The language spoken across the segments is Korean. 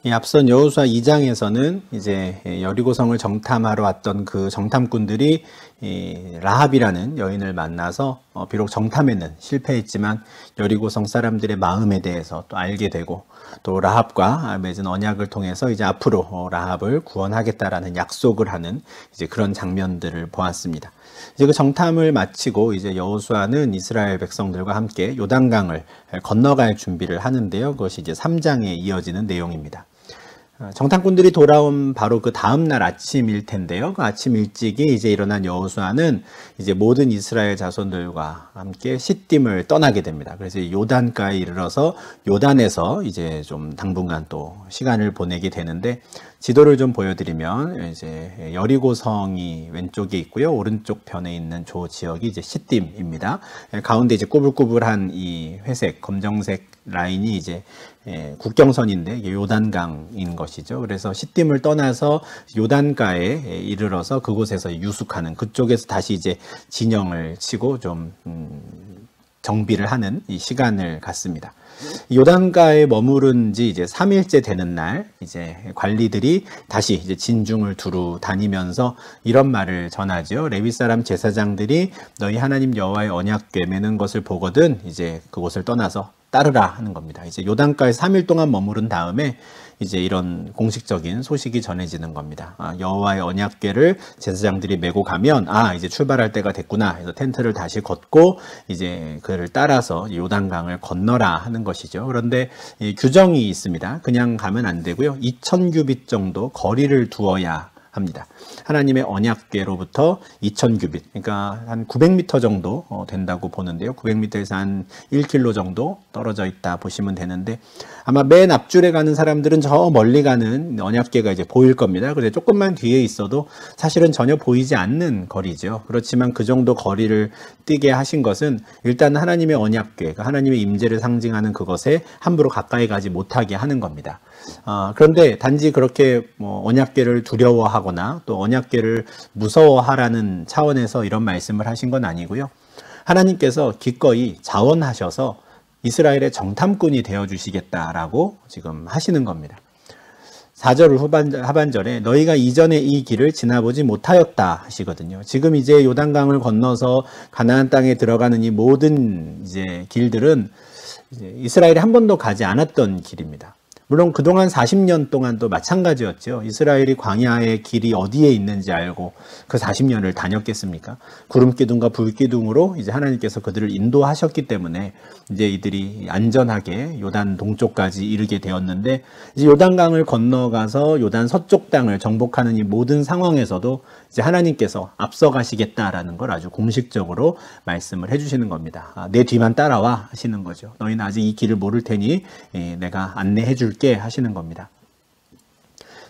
이 앞선 여호수아 2장에서는 이제 여리고성을 정탐하러 왔던 그 정탐꾼들이 이 라합이라는 여인을 만나서 비록 정탐에는 실패했지만 여리고성 사람들의 마음에 대해서 또 알게 되고, 또 라합과 맺은 언약을 통해서 이제 앞으로 라합을 구원하겠다라는 약속을 하는 이제 그런 장면들을 보았습니다. 이제 그 정탐을 마치고 이제 여호수아는 이스라엘 백성들과 함께 요단강을 건너갈 준비를 하는데요. 그것이 이제 3장에 이어지는 내용입니다. 정탐꾼들이 돌아온 바로 그 다음 날 아침일 텐데요. 그 아침 일찍이 이제 일어난 여호수아는 이제 모든 이스라엘 자손들과 함께 시딤을 떠나게 됩니다. 그래서 요단가에 이르러서 요단에서 이제 좀 당분간 또 시간을 보내게 되는데, 지도를 좀 보여드리면 이제 여리고성이 왼쪽에 있고요. 오른쪽 편에 있는 저 지역이 이제 시딤입니다. 가운데 이제 꾸불꾸불한 이 회색, 검정색 라인이 이제 국경선인데 요단강인 것이죠. 그래서 시딤을 떠나서 요단가에 이르러서 그곳에서 유숙하는, 그쪽에서 다시 이제 진영을 치고 좀 정비를 하는 이 시간을 갖습니다. 요단가에 머무른 지 이제 3일째 되는 날, 이제 관리들이 다시 이제 진중을 두루 다니면서 이런 말을 전하죠. 레위 사람 제사장들이 너희 하나님 여호와의 언약궤 매는 것을 보거든 이제 그곳을 떠나서 따르라 하는 겁니다. 이제 요단가에 3일 동안 머무른 다음에 이제 이런 공식적인 소식이 전해지는 겁니다. 여호와의 언약궤를 제사장들이 메고 가면 이제 출발할 때가 됐구나 해서 텐트를 다시 걷고 이제 그를 따라서 요단강을 건너라 하는 것이죠. 그런데 규정이 있습니다. 그냥 가면 안 되고요. 2000규빗 정도 거리를 두어야 합니다. 하나님의 언약궤로부터 2000규빗, 그러니까 한 900m 정도 된다고 보는데요. 900m에서 한 1km 정도 떨어져 있다 보시면 되는데, 아마 맨 앞줄에 가는 사람들은 저 멀리 가는 언약궤가 이제 보일 겁니다. 그런데 조금만 뒤에 있어도 사실은 전혀 보이지 않는 거리죠. 그렇지만 그 정도 거리를 뛰게 하신 것은 일단 하나님의 언약궤, 하나님의 임재를 상징하는 그것에 함부로 가까이 가지 못하게 하는 겁니다. 그런데 단지 그렇게 언약궤를 두려워하거나 또 언약궤를 무서워하라는 차원에서 이런 말씀을 하신 건 아니고요. 하나님께서 기꺼이 자원하셔서 이스라엘의 정탐꾼이 되어주시겠다라고 지금 하시는 겁니다. 4절 하반절에 너희가 이전에 이 길을 지나보지 못하였다 하시거든요. 지금 이제 요단강을 건너서 가나안 땅에 들어가는 이 모든 이제 길들은 이제 이스라엘이 한 번도 가지 않았던 길입니다. 물론 그동안 40년 동안도 마찬가지였죠. 이스라엘이 광야의 길이 어디에 있는지 알고 그 40년을 다녔겠습니까? 구름기둥과 불기둥으로 이제 하나님께서 그들을 인도하셨기 때문에 이제 이들이 안전하게 요단 동쪽까지 이르게 되었는데, 이제 요단강을 건너가서 요단 서쪽 땅을 정복하는 이 모든 상황에서도 이제 하나님께서 앞서가시겠다라는 걸 아주 공식적으로 말씀을 해주시는 겁니다. 내 뒤만 따라와 하시는 거죠. 너희는 아직 이 길을 모를 테니 내가 안내해 줄게 하시는 겁니다.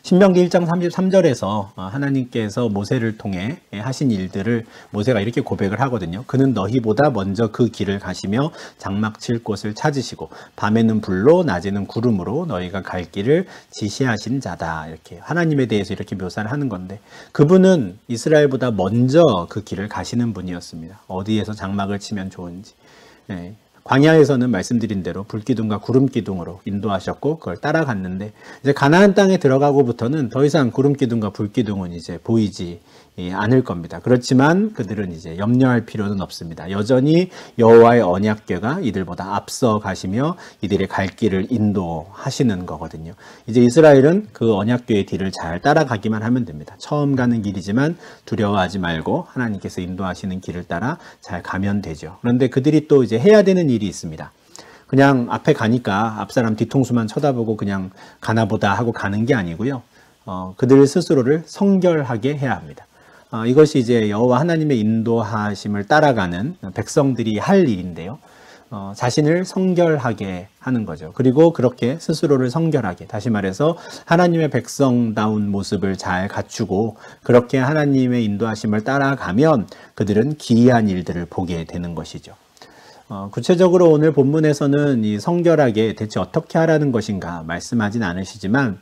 신명기 1장 33절에서 하나님께서 모세를 통해 하신 일들을 모세가 이렇게 고백을 하거든요. 그는 너희보다 먼저 그 길을 가시며 장막 칠 곳을 찾으시고 밤에는 불로 낮에는 구름으로 너희가 갈 길을 지시하신 자다. 이렇게 하나님에 대해서 이렇게 묘사를 하는 건데, 그분은 이스라엘보다 먼저 그 길을 가시는 분이었습니다. 어디에서 장막을 치면 좋은지. 광야에서는 말씀드린 대로 불기둥과 구름기둥으로 인도하셨고 그걸 따라갔는데, 이제 가나안 땅에 들어가고부터는 더 이상 구름기둥과 불기둥은 이제 보이지 않을 겁니다. 그렇지만 그들은 이제 염려할 필요는 없습니다. 여전히 여호와의 언약궤가 이들보다 앞서 가시며 이들의 갈 길을 인도하시는 거거든요. 이제 이스라엘은 그 언약궤의 뒤를 잘 따라가기만 하면 됩니다. 처음 가는 길이지만 두려워하지 말고 하나님께서 인도하시는 길을 따라 잘 가면 되죠. 그런데 그들이 또 이제 해야 되는 일이 있습니다. 그냥 앞에 가니까 앞사람 뒤통수만 쳐다보고 그냥 가나보다 하고 가는 게 아니고요. 그들 스스로를 성결하게 해야 합니다. 이것이 이제 여호와 하나님의 인도하심을 따라가는 백성들이 할 일인데요. 자신을 성결하게 하는 거죠. 그리고 그렇게 스스로를 성결하게, 다시 말해서 하나님의 백성다운 모습을 잘 갖추고 그렇게 하나님의 인도하심을 따라가면 그들은 기이한 일들을 보게 되는 것이죠. 구체적으로 오늘 본문에서는 이 성결하게 대체 어떻게 하라는 것인가 말씀하진 않으시지만,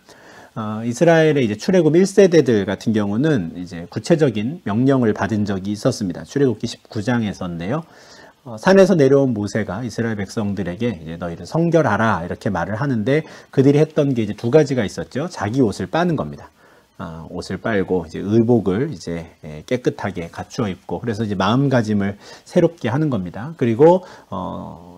이스라엘의 이제 출애굽 1세대들 같은 경우는 이제 구체적인 명령을 받은 적이 있었습니다. 출애굽기 19장에서인데요. 산에서 내려온 모세가 이스라엘 백성들에게 이제 너희를 성결하라 이렇게 말을 하는데 그들이 했던 게 이제 두 가지가 있었죠. 자기 옷을 빠는 겁니다. 옷을 빨고 이제 의복을 이제 깨끗하게 갖추어 입고 그래서 이제 마음가짐을 새롭게 하는 겁니다. 그리고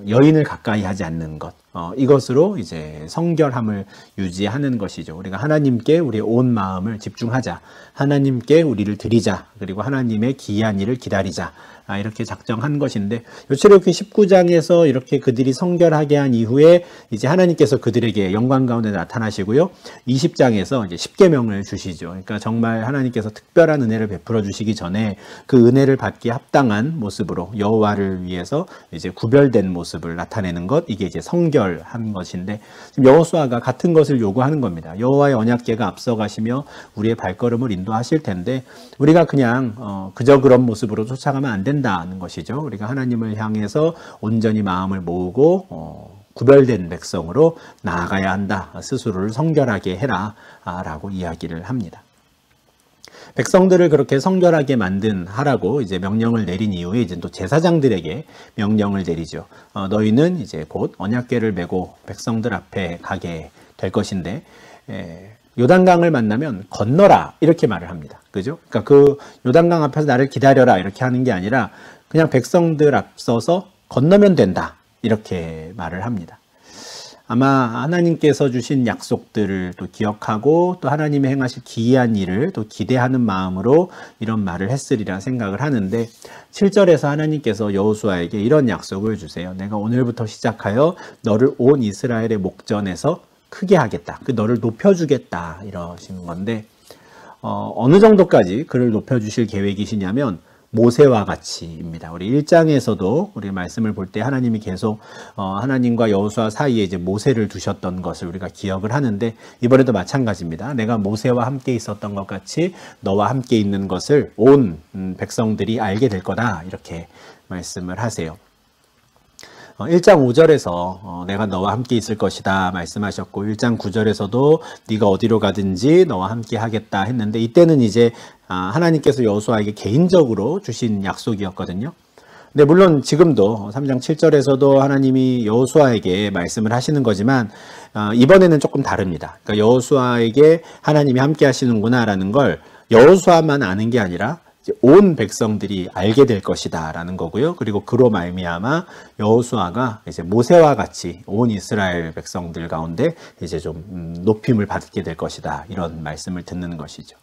여인을 가까이 하지 않는 것 이것으로 이제 성결함을 유지하는 것이죠. 우리가 하나님께 우리의 온 마음을 집중하자. 하나님께 우리를 드리자. 그리고 하나님의 기이한 일을 기다리자. 이렇게 작정한 것인데 출애굽기 19장에서 이렇게 그들이 성결하게 한 이후에 이제 하나님께서 그들에게 영광 가운데 나타나시고요. 20장에서 이제 십계명을 주시죠. 그러니까 정말 하나님께서 특별한 은혜를 베풀어 주시기 전에 그 은혜를 받기에 합당한 모습으로 여호와를 위해서 이제 구별된 모습을 나타내는 것 이게 이제 성결한 것인데 지금 여호수아가 같은 것을 요구하는 겁니다. 여호와의 언약궤가 앞서가시며 우리의 발걸음을 인도하실 텐데 우리가 그냥 그저 그런 모습으로 쫓아가면 안 된다는 것이죠. 우리가 하나님을 향해서 온전히 마음을 모으고 구별된 백성으로 나아가야 한다. 스스로를 성결하게 해라 라고 이야기를 합니다. 백성들을 그렇게 성결하게 하라고 이제 명령을 내린 이후에 이제 또 제사장들에게 명령을 내리죠. 너희는 이제 곧 언약궤를 메고 백성들 앞에 가게 될 것인데 요단강을 만나면 건너라 이렇게 말을 합니다. 그죠? 그러니까 그 요단강 앞에서 나를 기다려라 이렇게 하는 게 아니라 그냥 백성들 앞서서 건너면 된다 이렇게 말을 합니다. 아마 하나님께서 주신 약속들을 또 기억하고 또 하나님의 행하실 기이한 일을 또 기대하는 마음으로 이런 말을 했으리라 생각을 하는데 7절에서 하나님께서 여호수아에게 이런 약속을 주세요. 내가 오늘부터 시작하여 너를 온 이스라엘의 목전에서 크게 하겠다. 너를 높여주겠다 이러시는 건데 어느 정도까지 그를 높여주실 계획이시냐면 모세와 같이입니다. 우리 1장에서도 우리 말씀을 볼 때 하나님이 계속 하나님과 여호수아 사이에 이제 모세를 두셨던 것을 우리가 기억을 하는데 이번에도 마찬가지입니다. 내가 모세와 함께 있었던 것 같이 너와 함께 있는 것을 온 백성들이 알게 될 거다 이렇게 말씀을 하세요. 1장 5절에서 내가 너와 함께 있을 것이다 말씀하셨고 1장 9절에서도 네가 어디로 가든지 너와 함께 하겠다 했는데 이때는 이제 하나님께서 여호수아에게 개인적으로 주신 약속이었거든요. 근데 물론 지금도 3장 7절에서도 하나님이 여호수아에게 말씀을 하시는 거지만 이번에는 조금 다릅니다. 그러니까 여호수아에게 하나님이 함께 하시는구나라는 걸 여호수아만 아는 게 아니라 온 백성들이 알게 될 것이다 라는 거고요. 그리고 그로 말미암아 여호수아가 이제 모세와 같이 온 이스라엘 백성들 가운데 이제 좀 높임을 받게 될 것이다 이런 말씀을 듣는 것이죠.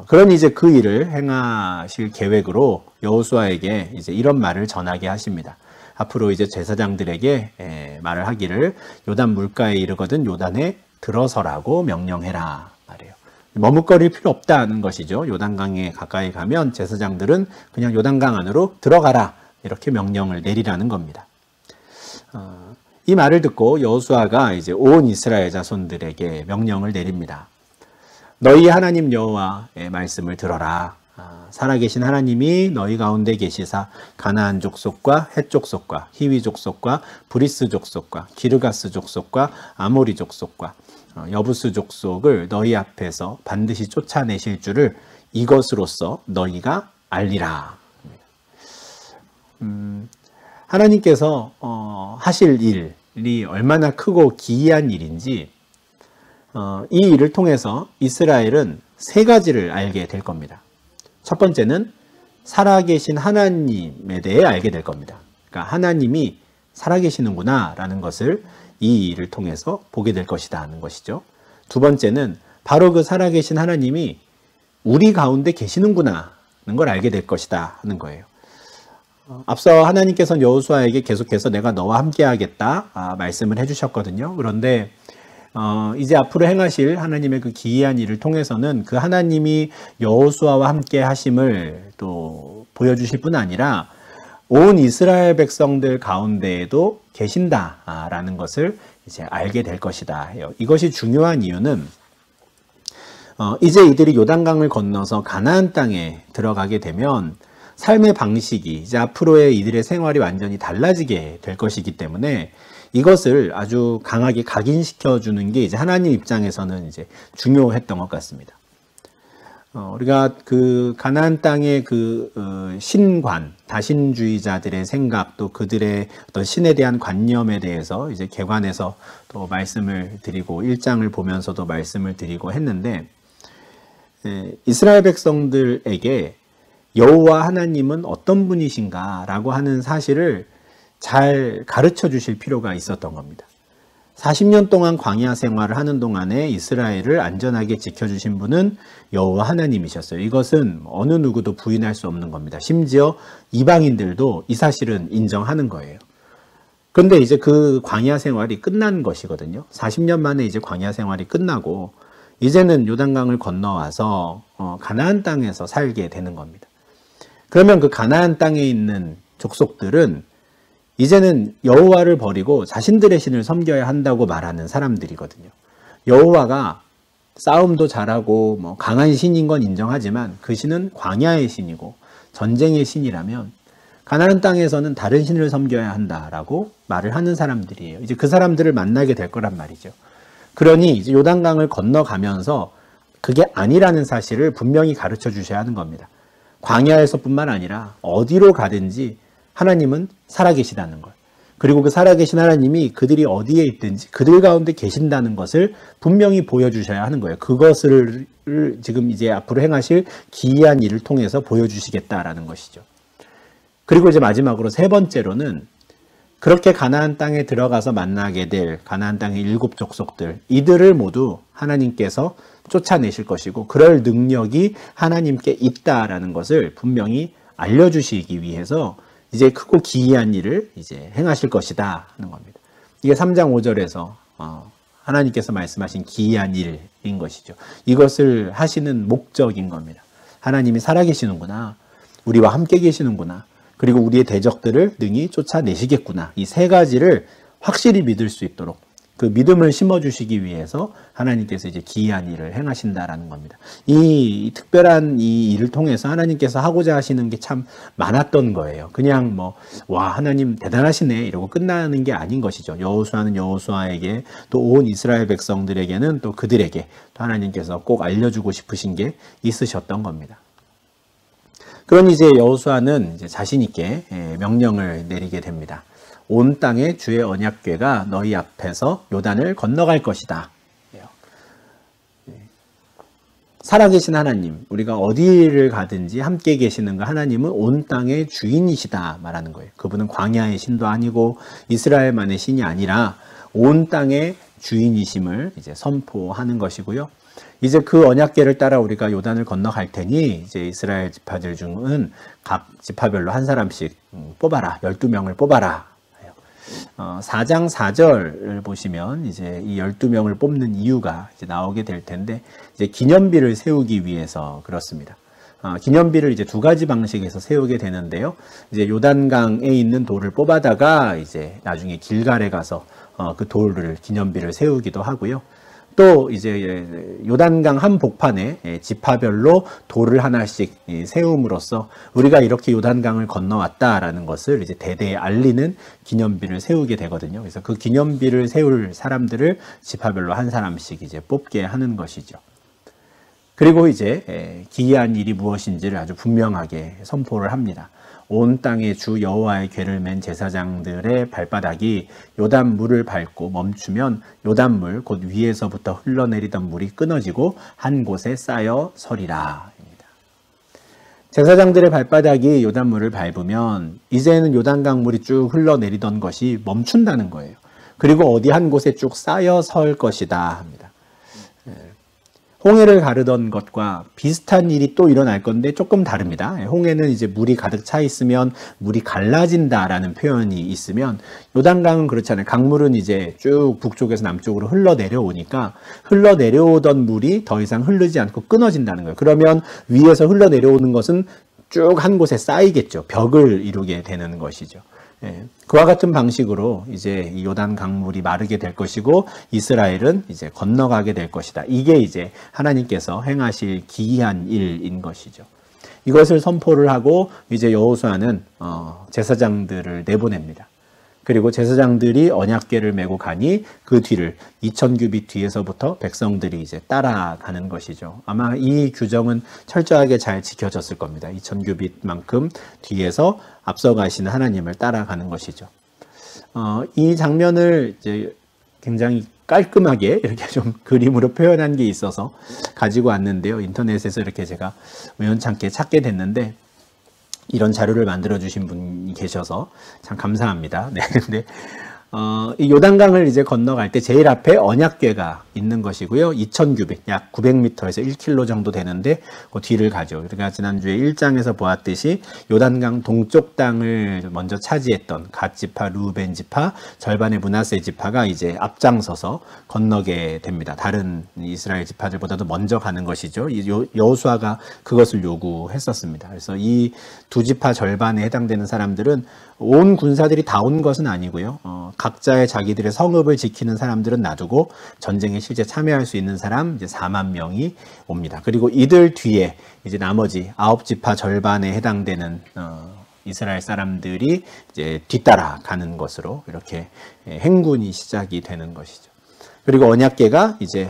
그러니 이제 그 일을 행하실 계획으로 여호수아에게 이제 이런 말을 전하게 하십니다. 앞으로 이제 제사장들에게 말을 하기를 요단 물가에 이르거든 요단에 들어서라고 명령해라. 머뭇거릴 필요 없다는 것이죠. 요단강에 가까이 가면 제사장들은 그냥 요단강 안으로 들어가라 이렇게 명령을 내리라는 겁니다. 이 말을 듣고 여호수아가 이제 온 이스라엘 자손들에게 명령을 내립니다. 너희 하나님 여호와의 말씀을 들어라. 살아계신 하나님이 너희 가운데 계시사 가나안 족속과 헷 족속과 히위 족속과 브리스 족속과 기르가스 족속과 아모리 족속과 여부스 족속을 너희 앞에서 반드시 쫓아내실 줄을 이것으로써 너희가 알리라. 하나님께서 하실 일이 얼마나 크고 기이한 일인지 이 일을 통해서 이스라엘은 세 가지를 알게 될 겁니다. 첫 번째는 살아계신 하나님에 대해 알게 될 겁니다. 그러니까 하나님이 살아계시는구나 라는 것을 이 일을 통해서 보게 될 것이다 하는 것이죠. 두 번째는 바로 그 살아계신 하나님이 우리 가운데 계시는구나 하는 걸 알게 될 것이다 하는 거예요. 앞서 하나님께서는 여호수아에게 계속해서 내가 너와 함께 하겠다 말씀을 해주셨거든요. 그런데 이제 앞으로 행하실 하나님의 그 기이한 일을 통해서는 그 하나님이 여호수아와 함께 하심을 또 보여주실 뿐 아니라 온 이스라엘 백성들 가운데에도 계신다라는 것을 이제 알게 될 것이다 해요. 이것이 중요한 이유는 이제 이들이 요단강을 건너서 가나안 땅에 들어가게 되면 삶의 방식이 이제 앞으로의 이들의 생활이 완전히 달라지게 될 것이기 때문에 이것을 아주 강하게 각인시켜 주는 게 이제 하나님 입장에서는 이제 중요했던 것 같습니다. 우리가 그 가나안 땅의 신관, 다신주의자들의 생각, 또 그들의 어떤 신에 대한 관념에 대해서 이제 개관해서 또 말씀을 드리고 1장을 보면서도 말씀을 드리고 했는데, 이스라엘 백성들에게 여호와 하나님은 어떤 분이신가라고 하는 사실을 잘 가르쳐 주실 필요가 있었던 겁니다. 40년 동안 광야 생활을 하는 동안에 이스라엘을 안전하게 지켜주신 분은 여호와 하나님이셨어요. 이것은 어느 누구도 부인할 수 없는 겁니다. 심지어 이방인들도 이 사실은 인정하는 거예요. 그런데 이제 그 광야 생활이 끝난 것이거든요. 40년 만에 이제 광야 생활이 끝나고 이제는 요단강을 건너와서 가나안 땅에서 살게 되는 겁니다. 그러면 그 가나안 땅에 있는 족속들은 이제는 여호와를 버리고 자신들의 신을 섬겨야 한다고 말하는 사람들이거든요. 여호와가 싸움도 잘하고 강한 신인 건 인정하지만 그 신은 광야의 신이고 전쟁의 신이라면 가나안 땅에서는 다른 신을 섬겨야 한다라고 말을 하는 사람들이에요. 이제 그 사람들을 만나게 될 거란 말이죠. 그러니 이제 요단강을 건너가면서 그게 아니라는 사실을 분명히 가르쳐 주셔야 하는 겁니다. 광야에서뿐만 아니라 어디로 가든지 하나님은 살아계시다는 것. 그리고 그 살아계신 하나님이 그들이 어디에 있든지 그들 가운데 계신다는 것을 분명히 보여주셔야 하는 거예요. 그것을 지금 이제 앞으로 행하실 기이한 일을 통해서 보여주시겠다라는 것이죠. 그리고 이제 마지막으로 세 번째로는 그렇게 가나안 땅에 들어가서 만나게 될 가나안 땅의 7 족속들, 이들을 모두 하나님께서 쫓아내실 것이고 그럴 능력이 하나님께 있다라는 것을 분명히 알려주시기 위해서 이제 크고 기이한 일을 이제 행하실 것이다 하는 겁니다. 이게 3장 5절에서 하나님께서 말씀하신 기이한 일인 것이죠. 이것을 하시는 목적인 겁니다. 하나님이 살아계시는구나. 우리와 함께 계시는구나. 그리고 우리의 대적들을 능히 쫓아내시겠구나. 이 세 가지를 확실히 믿을 수 있도록 그 믿음을 심어주시기 위해서 하나님께서 이제 기이한 일을 행하신다라는 겁니다. 이 특별한 이 일을 통해서 하나님께서 하고자 하시는 게 참 많았던 거예요. 그냥 와, 하나님 대단하시네 이러고 끝나는 게 아닌 것이죠. 여호수아는 여호수아에게 또 온 이스라엘 백성들에게는 또 그들에게 또 하나님께서 꼭 알려주고 싶으신 게 있으셨던 겁니다. 그러니 이제 여호수아는 이제 자신 있게 명령을 내리게 됩니다. 온 땅에 주의 언약궤가 너희 앞에서 요단을 건너갈 것이다. 살아계신 하나님, 우리가 어디를 가든지 함께 계시는 그 하나님은 온 땅의 주인이시다 말하는 거예요. 그분은 광야의 신도 아니고 이스라엘만의 신이 아니라 온 땅의 주인이심을 이제 선포하는 것이고요. 이제 그 언약궤를 따라 우리가 요단을 건너갈 테니 이제 이스라엘 지파들 중은 각 지파별로 한 사람씩 뽑아라. 12명을 뽑아라. 4장 4절을 보시면 이제 이 12명을 뽑는 이유가 이제 나오게 될 텐데 이제 기념비를 세우기 위해서 그렇습니다. 기념비를 이제 두 가지 방식에서 세우게 되는데요. 이제 요단강에 있는 돌을 뽑아다가 이제 나중에 길갈에 가서 그 돌을 기념비를 세우기도 하고요. 또 이제 요단강 한복판에 지파별로 돌을 하나씩 세움으로써 우리가 이렇게 요단강을 건너왔다라는 것을 이제 대대에 알리는 기념비를 세우게 되거든요. 그래서 그 기념비를 세울 사람들을 지파별로 한 사람씩 이제 뽑게 하는 것이죠. 그리고 이제 기이한 일이 무엇인지를 아주 분명하게 선포를 합니다. 온 땅에 주 여호와의 궤를 맨 제사장들의 발바닥이 요단 물을 밟고 멈추면 요단 물 곧 위에서부터 흘러내리던 물이 끊어지고 한 곳에 쌓여 서리라. 제사장들의 발바닥이 요단 물을 밟으면 이제는 요단강 물이 쭉 흘러내리던 것이 멈춘다는 거예요. 그리고 어디 한 곳에 쭉 쌓여 설 것이다 합니다. 홍해를 가르던 것과 비슷한 일이 또 일어날 건데 조금 다릅니다. 홍해는 이제 물이 가득 차 있으면 물이 갈라진다라는 표현이 있으면 요단강은 그렇잖아요. 강물은 이제 쭉 북쪽에서 남쪽으로 흘러내려오니까 흘러내려오던 물이 더 이상 흐르지 않고 끊어진다는 거예요. 그러면 위에서 흘러내려오는 것은 쭉 한 곳에 쌓이겠죠. 벽을 이루게 되는 것이죠. 그와 같은 방식으로 이제 이 요단 강물이 마르게 될 것이고 이스라엘은 이제 건너가게 될 것이다. 이게 이제 하나님께서 행하실 기이한 일인 것이죠. 이것을 선포를 하고 이제 여호수아는 제사장들을 내보냅니다. 그리고 제사장들이 언약궤를 메고 가니 그 뒤를 2000규빗 뒤에서부터 백성들이 이제 따라가는 것이죠. 아마 이 규정은 철저하게 잘 지켜졌을 겁니다. 2000규빗만큼 뒤에서 앞서가시는 하나님을 따라가는 것이죠. 이 장면을 이제 굉장히 깔끔하게 이렇게 좀 그림으로 표현한 게 있어서 가지고 왔는데요. 인터넷에서 이렇게 제가 우연찮게 찾게 됐는데 이런 자료를 만들어 주신 분이 계셔서 참 감사합니다. 네, 근데 이 요단강을 이제 건너갈 때 제일 앞에 언약궤가 있는 것이고요. 2000규빗, 약 900m에서 1km 정도 되는데 그 뒤를 가죠. 그러니까 지난주에 1장에서 보았듯이 요단강 동쪽 땅을 먼저 차지했던 갓 지파, 루벤 지파, 절반의 므낫세 지파가 이제 앞장서서 건너게 됩니다. 다른 이스라엘 지파들보다도 먼저 가는 것이죠. 여호수아가 그것을 요구했었습니다. 그래서 이 두 지파 절반에 해당되는 사람들은 온 군사들이 다 온 것은 아니고요. 각자의 자기들의 성읍을 지키는 사람들은 놔두고 전쟁에 실제 참여할 수 있는 사람 이제 4만 명이 옵니다. 그리고 이들 뒤에 이제 나머지 9지파 절반에 해당되는 이스라엘 사람들이 이제 뒤따라 가는 것으로 이렇게 행군이 시작이 되는 것이죠. 그리고 언약궤가 이제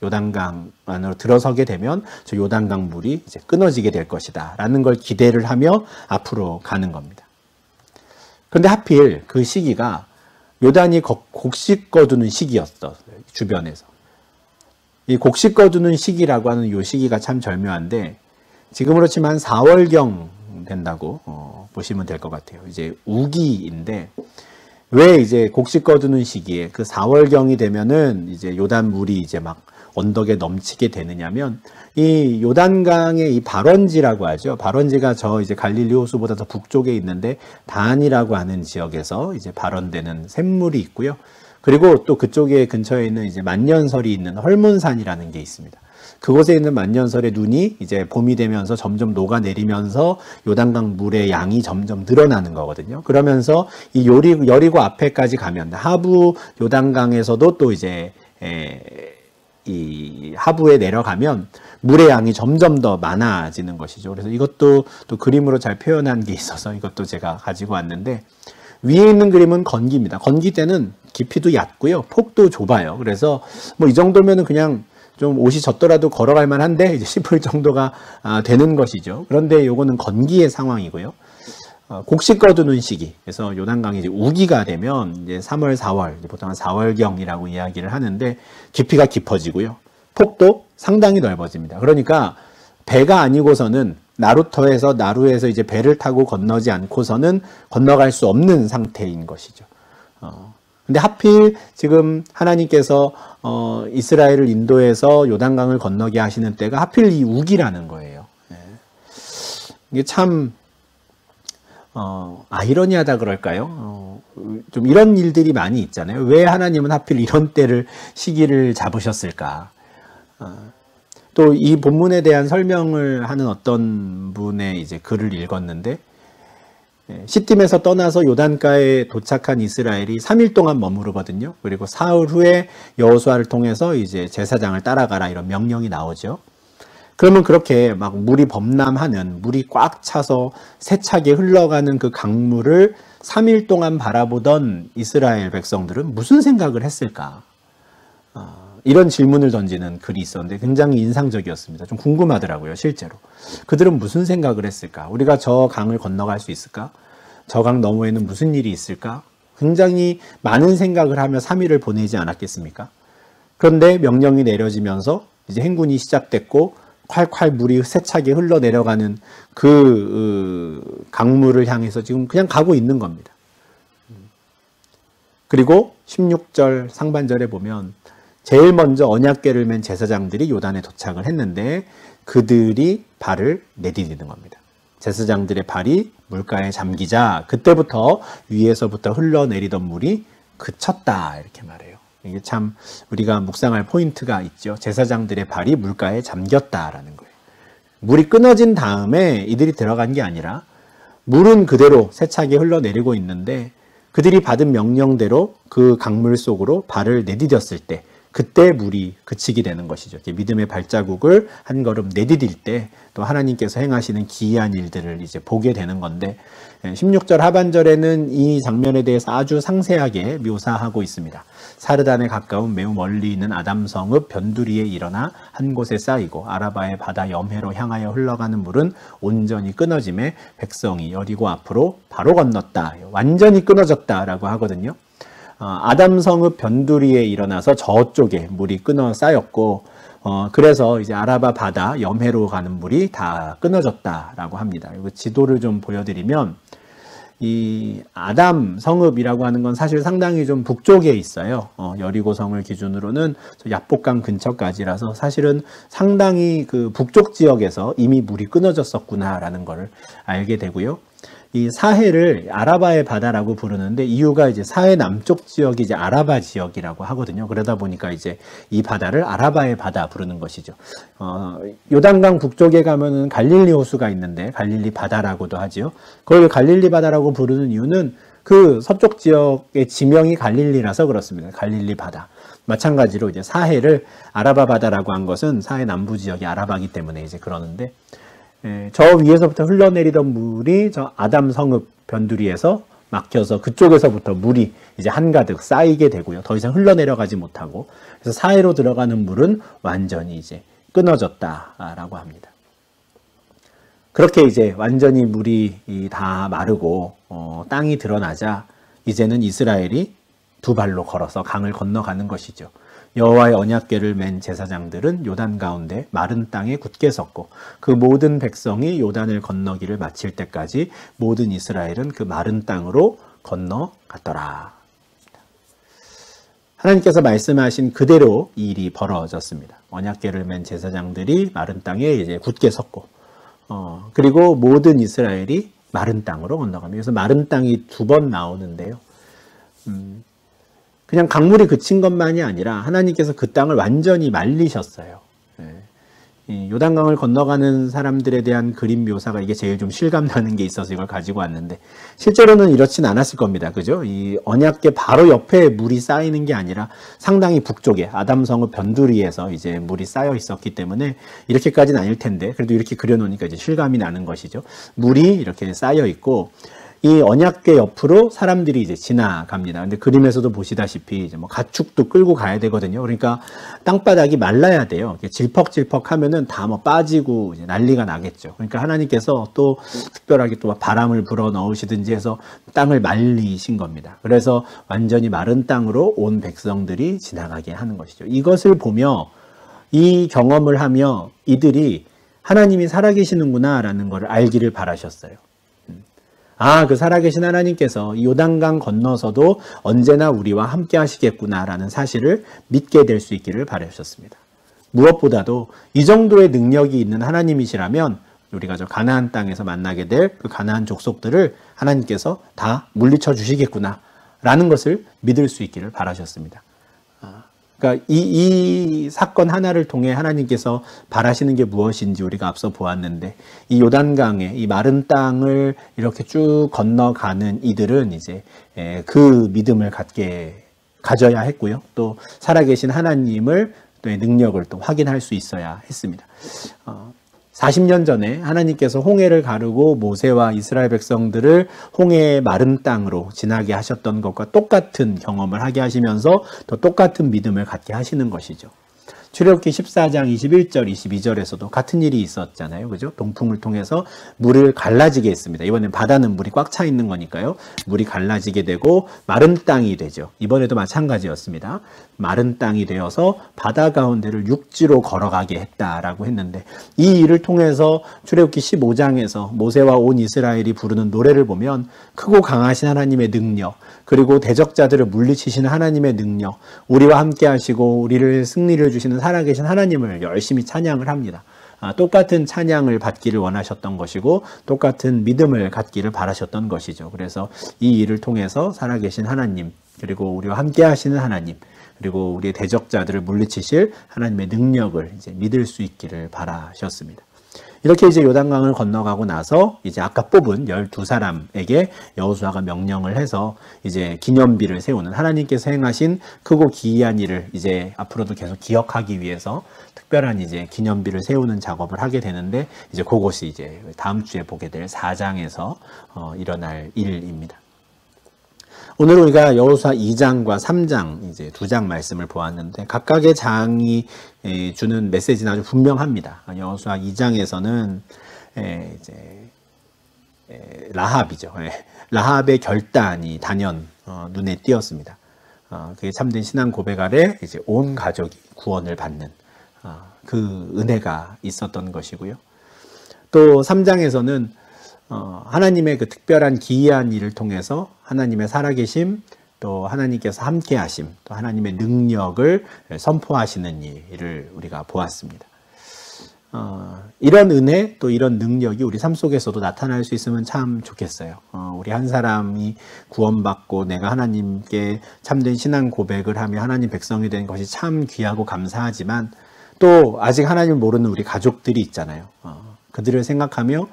요단강 안으로 들어서게 되면 저 요단강 물이 이제 끊어지게 될 것이다 라는 걸 기대를 하며 앞으로 가는 겁니다. 그런데 하필 그 시기가 요단이 곡식 거두는 시기였어, 주변에서. 이 곡식 거두는 시기라고 하는 이 시기가 참 절묘한데 지금으로 치면 한 4월경 된다고 보시면 될 것 같아요. 이제 우기인데 왜 이제 곡식 거두는 시기에 그 4월경이 되면은 이제 요단 물이 이제 막 언덕에 넘치게 되느냐면 이 요단강의 이 발원지라고 하죠. 발원지가 저 이제 갈릴리 호수보다 더 북쪽에 있는데 단이라고 하는 지역에서 이제 발원되는 샘물이 있고요. 그리고 또 그쪽에 근처에 있는 이제 만년설이 있는 헐몬산이라는 게 있습니다. 그곳에 있는 만년설의 눈이 이제 봄이 되면서 점점 녹아내리면서 요단강 물의 양이 점점 늘어나는 거거든요. 그러면서 이 여리고 앞에까지 가면 하부 요단강에서도 또 이제 이 하부에 내려가면 물의 양이 점점 더 많아지는 것이죠. 그래서 이것도 또 그림으로 잘 표현한 게 있어서 이것도 제가 가지고 왔는데 위에 있는 그림은 건기입니다. 건기 때는 깊이도 얕고요. 폭도 좁아요. 그래서 뭐 이 정도면은 그냥 좀 옷이 젖더라도 걸어갈 만한데 이제 싶을 정도가 되는 것이죠. 그런데 요거는 건기의 상황이고요. 곡식 거두는 시기. 그래서 요단강이 이제 우기가 되면 이제 3월, 4월, 보통 한 4월경이라고 이야기를 하는데 깊이가 깊어지고요. 폭도 상당히 넓어집니다. 그러니까 배가 아니고서는 나루에서 이제 배를 타고 건너지 않고서는 건너갈 수 없는 상태인 것이죠. 근데 하필 지금 하나님께서 이스라엘을 인도해서 요단강을 건너게 하시는 때가 하필 이 우기라는 거예요. 이게 참 아이러니하다 그럴까요? 좀 이런 일들이 많이 있잖아요. 왜 하나님은 하필 이런 때를 시기를 잡으셨을까? 또 이 본문에 대한 설명을 하는 어떤 분의 이제 글을 읽었는데 시딤에서 떠나서 요단가에 도착한 이스라엘이 3일 동안 머무르거든요. 그리고 사흘 후에 여호수아를 통해서 이제 제사장을 따라가라 이런 명령이 나오죠. 그러면 그렇게 막 물이 범람하는, 물이 꽉 차서 세차게 흘러가는 그 강물을 3일 동안 바라보던 이스라엘 백성들은 무슨 생각을 했을까? 이런 질문을 던지는 글이 있었는데 굉장히 인상적이었습니다. 좀 궁금하더라고요, 실제로. 그들은 무슨 생각을 했을까? 우리가 저 강을 건너갈 수 있을까? 저 강 너머에는 무슨 일이 있을까? 굉장히 많은 생각을 하며 3일을 보내지 않았겠습니까? 그런데 명령이 내려지면서 이제 행군이 시작됐고 콸콸 물이 세차게 흘러내려가는 그 강물을 향해서 지금 그냥 가고 있는 겁니다. 그리고 16절 상반절에 보면 제일 먼저 언약궤를 맨 제사장들이 요단에 도착을 했는데 그들이 발을 내디디는 겁니다. 제사장들의 발이 물가에 잠기자 그때부터 위에서부터 흘러내리던 물이 그쳤다 이렇게 말해요. 이게 참 우리가 묵상할 포인트가 있죠. 제사장들의 발이 물가에 잠겼다라는 거예요. 물이 끊어진 다음에 이들이 들어간 게 아니라 물은 그대로 세차게 흘러내리고 있는데 그들이 받은 명령대로 그 강물 속으로 발을 내디뎠을 때 그때 물이 그치게 되는 것이죠. 이렇게 믿음의 발자국을 한 걸음 내디딜 때 또 하나님께서 행하시는 기이한 일들을 이제 보게 되는 건데 16절 하반절에는 이 장면에 대해서 아주 상세하게 묘사하고 있습니다. 사르단에 가까운 매우 멀리 있는 아담 성읍 변두리에 일어나 한 곳에 쌓이고 아라바의 바다 염해로 향하여 흘러가는 물은 온전히 끊어짐에 백성이 여리고 앞으로 바로 건넜다. 완전히 끊어졌다라고 하거든요. 아담 성읍 변두리에 일어나서 저쪽에 물이 끊어 쌓였고 그래서 이제 아라바 바다 염해로 가는 물이 다 끊어졌다라고 합니다. 이거 지도를 좀 보여드리면 이 아담 성읍이라고 하는 건 사실 상당히 좀 북쪽에 있어요. 여리고 성을 기준으로는 야복강 근처까지라서 사실은 상당히 그 북쪽 지역에서 이미 물이 끊어졌었구나라는 걸 알게 되고요. 이 사해를 아라바의 바다라고 부르는데 이유가 이제 사해 남쪽 지역이 이제 아라바 지역이라고 하거든요. 그러다 보니까 이제 이 바다를 아라바의 바다 부르는 것이죠. 요단강 북쪽에 가면은 갈릴리 호수가 있는데 갈릴리 바다라고도 하지요. 그걸 갈릴리 바다라고 부르는 이유는 그 서쪽 지역의 지명이 갈릴리라서 그렇습니다. 갈릴리 바다. 마찬가지로 이제 사해를 아라바 바다라고 한 것은 사해 남부 지역이 아라바기 때문에 이제 그러는데 저 위에서부터 흘러내리던 물이 저 아담 성읍 변두리에서 막혀서 그쪽에서부터 물이 이제 한가득 쌓이게 되고요. 더 이상 흘러내려가지 못하고 그래서 사해로 들어가는 물은 완전히 이제 끊어졌다라고 합니다. 그렇게 이제 완전히 물이 다 마르고 땅이 드러나자 이제는 이스라엘이 두 발로 걸어서 강을 건너가는 것이죠. 여호와의 언약궤를 맨 제사장들은 요단 가운데 마른 땅에 굳게 섰고 그 모든 백성이 요단을 건너기를 마칠 때까지 모든 이스라엘은 그 마른 땅으로 건너갔더라. 하나님께서 말씀하신 그대로 이 일이 벌어졌습니다. 언약궤를 맨 제사장들이 마른 땅에 이제 굳게 섰고 그리고 모든 이스라엘이 마른 땅으로 건너갑니다. 그래서 마른 땅이 두 번 나오는데요. 그냥 강물이 그친 것만이 아니라 하나님께서 그 땅을 완전히 말리셨어요. 요단강을 건너가는 사람들에 대한 그림 묘사가 이게 제일 좀 실감나는 게 있어서 이걸 가지고 왔는데 실제로는 이렇진 않았을 겁니다. 그죠? 이 언약궤 바로 옆에 물이 쌓이는 게 아니라 상당히 북쪽에 아담 성읍 변두리에서 이제 물이 쌓여 있었기 때문에 이렇게까지는 아닐 텐데 그래도 이렇게 그려놓으니까 이제 실감이 나는 것이죠. 물이 이렇게 쌓여 있고 이 언약궤 옆으로 사람들이 이제 지나갑니다. 근데 그림에서도 보시다시피 이제 뭐 가축도 끌고 가야 되거든요. 그러니까 땅바닥이 말라야 돼요. 질퍽질퍽 하면은 다 뭐 빠지고 이제 난리가 나겠죠. 그러니까 하나님께서 또 특별하게 또 바람을 불어 넣으시든지 해서 땅을 말리신 겁니다. 그래서 완전히 마른 땅으로 온 백성들이 지나가게 하는 것이죠. 이것을 보며 이 경험을 하며 이들이 하나님이 살아계시는구나라는 것을 알기를 바라셨어요. 그 살아계신 하나님께서 이 요단강 건너서도 언제나 우리와 함께 하시겠구나라는 사실을 믿게 될 수 있기를 바라셨습니다. 무엇보다도 이 정도의 능력이 있는 하나님이시라면 우리가 저 가나안 땅에서 만나게 될 그 가나안 족속들을 하나님께서 다 물리쳐 주시겠구나라는 것을 믿을 수 있기를 바라셨습니다. 그러니까 이 사건 하나를 통해 하나님께서 바라시는 게 무엇인지 우리가 앞서 보았는데 이 요단강의 이 마른 땅을 이렇게 쭉 건너가는 이들은 이제 그 믿음을 가져야 했고요. 또 살아계신 하나님을 또 능력을 또 확인할 수 있어야 했습니다. 40년 전에 하나님께서 홍해를 가르고 모세와 이스라엘 백성들을 홍해의 마른 땅으로 지나게 하셨던 것과 똑같은 경험을 하게 하시면서 또 똑같은 믿음을 갖게 하시는 것이죠. 출애굽기 14장 21절 22절에서도 같은 일이 있었잖아요. 그죠? 동풍을 통해서 물을 갈라지게 했습니다. 이번엔 바다는 물이 꽉 차 있는 거니까요. 물이 갈라지게 되고 마른 땅이 되죠. 이번에도 마찬가지였습니다. 마른 땅이 되어서 바다 가운데를 육지로 걸어가게 했다라고 했는데 이 일을 통해서 출애굽기 15장에서 모세와 온 이스라엘이 부르는 노래를 보면 크고 강하신 하나님의 능력 그리고 대적자들을 물리치시는 하나님의 능력 우리와 함께 하시고 우리를 승리를 주시는 살아계신 하나님을 열심히 찬양을 합니다. 똑같은 찬양을 받기를 원하셨던 것이고 똑같은 믿음을 갖기를 바라셨던 것이죠. 그래서 이 일을 통해서 살아계신 하나님 그리고 우리와 함께 하시는 하나님 그리고 우리의 대적자들을 물리치실 하나님의 능력을 이제 믿을 수 있기를 바라셨습니다. 이렇게 이제 요단강을 건너가고 나서 이제 아까 뽑은 12사람에게 여호수아가 명령을 해서 이제 기념비를 세우는, 하나님께서 행하신 크고 기이한 일을 이제 앞으로도 계속 기억하기 위해서 특별한 이제 기념비를 세우는 작업을 하게 되는데, 이제 그것이 이제 다음 주에 보게 될 4장에서 일어날 일입니다. 오늘 우리가 여호수아 2장과 3장 이제 두 장 말씀을 보았는데, 각각의 장이 주는 메시지는 아주 분명합니다. 여호수아 2장에서는 이제 라합이죠. 라합의 결단이 단연 눈에 띄었습니다. 그게 참된 신앙 고백 아래 이제 온 가족이 구원을 받는 그 은혜가 있었던 것이고요. 또 3장에서는 하나님의 그 특별한 기이한 일을 통해서 하나님의 살아계심, 또 하나님께서 함께 하심, 또 하나님의 능력을 선포하시는 일을 우리가 보았습니다. 이런 은혜, 또 이런 능력이 우리 삶 속에서도 나타날 수 있으면 참 좋겠어요. 우리 한 사람이 구원받고 내가 하나님께 참된 신앙 고백을 하며 하나님 백성이 된 것이 참 귀하고 감사하지만, 또 아직 하나님을 모르는 우리 가족들이 있잖아요. 그들을 생각하며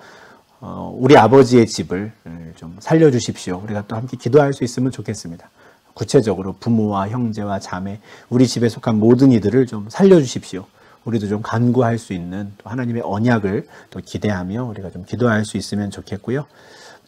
우리 아버지의 집을 좀 살려주십시오. 우리가 또 함께 기도할 수 있으면 좋겠습니다. 구체적으로 부모와 형제와 자매, 우리 집에 속한 모든 이들을 좀 살려주십시오. 우리도 좀 간구할 수 있는 또 하나님의 언약을 또 기대하며 우리가 좀 기도할 수 있으면 좋겠고요.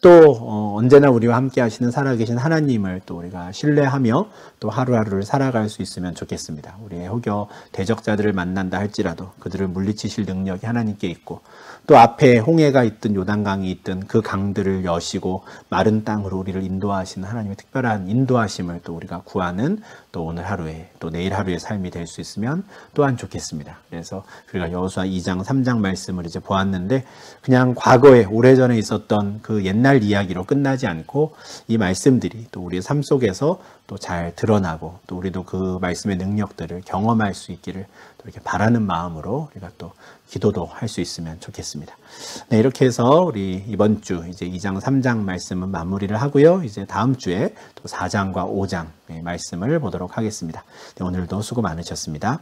또 언제나 우리와 함께 하시는 살아계신 하나님을 또 우리가 신뢰하며 또 하루하루를 살아갈 수 있으면 좋겠습니다. 우리의 혹여 대적자들을 만난다 할지라도 그들을 물리치실 능력이 하나님께 있고, 또 앞에 홍해가 있든 요단강이 있든 그 강들을 여시고 마른 땅으로 우리를 인도하시는 하나님의 특별한 인도하심을 또 우리가 구하는 또 오늘 하루에 또 내일 하루의 삶이 될 수 있으면 또한 좋겠습니다. 그래서 우리가 여호수아 2장 3장 말씀을 이제 보았는데, 그냥 과거에 오래전에 있었던 그 옛날 이야기로 끝나지 않고 이 말씀들이 또 우리의 삶 속에서 또 잘 드러나고, 또 우리도 그 말씀의 능력들을 경험할 수 있기를 또 이렇게 바라는 마음으로 우리가 또 기도도 할 수 있으면 좋겠습니다. 네, 이렇게 해서 우리 이번 주 이제 2장 3장 말씀은 마무리를 하고요. 이제 다음 주에 또 4장과 5장 말씀을 보도록 하겠습니다. 네, 오늘도 수고 많으셨습니다.